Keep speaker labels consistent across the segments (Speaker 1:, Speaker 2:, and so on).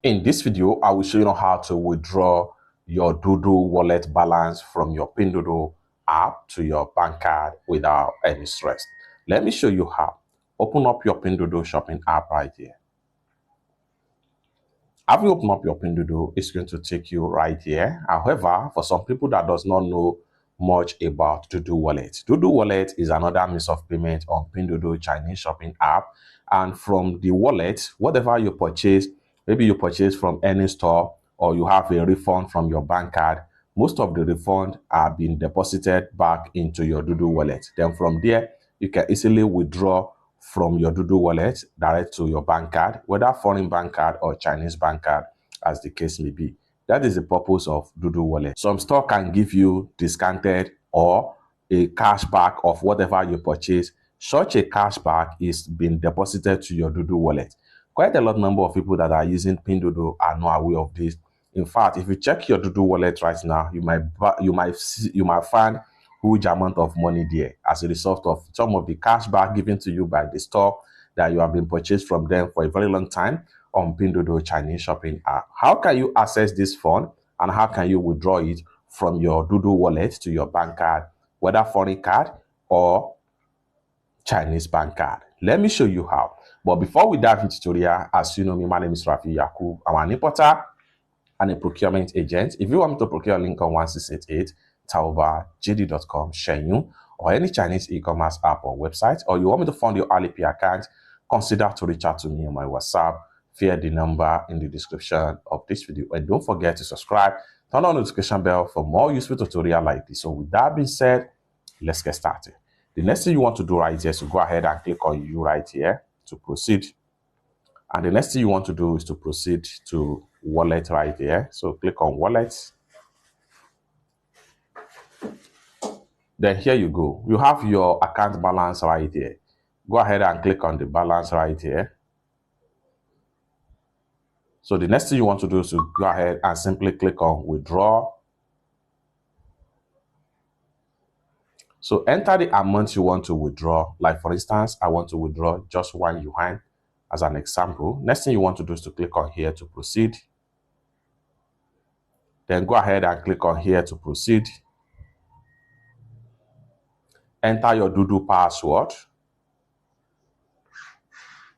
Speaker 1: In this video, I will show you how to withdraw your Duoduo wallet balance from your Pinduoduo app to your bank card without any stress. Let me show you how. Open up your Pinduoduo shopping app right here. After you open up your Pinduoduo, it's going to take you right here. However, for some people that does not know much about Duoduo Wallet, Duoduo Wallet is another means of payment on Pinduoduo Chinese shopping app. And from the wallet, whatever you purchase, maybe you purchase from any store or you have a refund from your bank card, most of the refund are being deposited back into your Duoduo Wallet. Then from there, you can easily withdraw from your Duoduo Wallet direct to your bank card, whether foreign bank card or Chinese bank card, as the case may be. That is the purpose of Duoduo Wallet. Some store can give you discounted or a cashback of whatever you purchase. Such a cashback is being deposited to your Duoduo Wallet. Quite a lot number of people that are using Pinduoduo are not aware of this. In fact, if you check your Duoduo Wallet right now, you might find huge amount of money there as a result of some of the cashback given to you by the store that you have been purchased from them for a very long time on Pinduoduo Chinese shopping app. How can you access this fund and how can you withdraw it from your Duoduo Wallet to your bank card, whether foreign card or Chinese bank card? Let me show you how. But before we dive into tutorial, as you know me, my name is Rafi Yakub. I'm an importer and a procurement agent. If you want me to procure a Lincoln 1688, Taoba, JD.com, Shenyun, or any Chinese e-commerce app or website, or you want me to fund your Alipay account, consider to reach out to me on my WhatsApp via the number in the description of this video. And don't forget to subscribe, turn on the notification bell for more useful tutorials like this. So with that being said, let's get started. The next thing you want to do right here is to go ahead and click on you right here to proceed. And the next thing you want to do is to proceed to wallet right here. So click on wallet. Then here you go. You have your account balance right here. Go ahead and click on the balance right here. So the next thing you want to do is to go ahead and simply click on withdraw. So enter the amount you want to withdraw. Like for instance, I want to withdraw just 1 yuan as an example. Next thing you want to do is to click on here to proceed. Then go ahead and click on here to proceed. Enter your Duoduo password.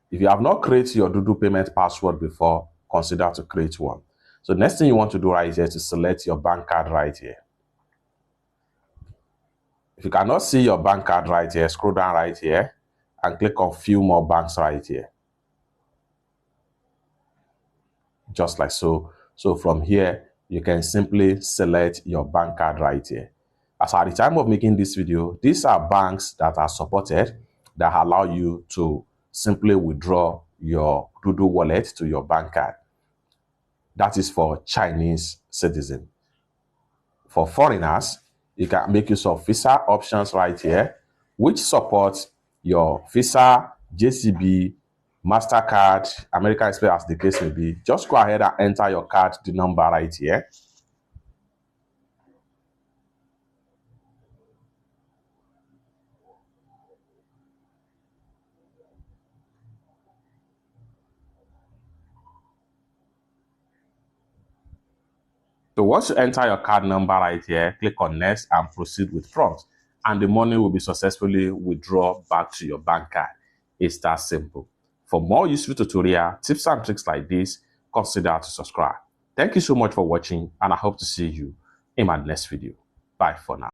Speaker 1: If you have not created your Duoduo payment password before, consider to create one. So next thing you want to do right here is to select your bank card right here. If you cannot see your bank card right here, scroll down right here and click on few more banks right here. Just like so. So from here, you can simply select your bank card right here. As at the time of making this video, these are banks that are supported that allow you to simply withdraw your Duoduo wallet to your bank card. That is for Chinese citizens. For foreigners, you can make use of Visa options right here, which supports your Visa, JCB, MasterCard, American Express, as the case may be. Just go ahead and enter your card, the number right here. So once you enter your card number right here, click on next and proceed with prompt. And the money will be successfully withdrawn back to your bank card. It's that simple. For more useful tutorial, tips and tricks like this, consider to subscribe. Thank you so much for watching and I hope to see you in my next video. Bye for now.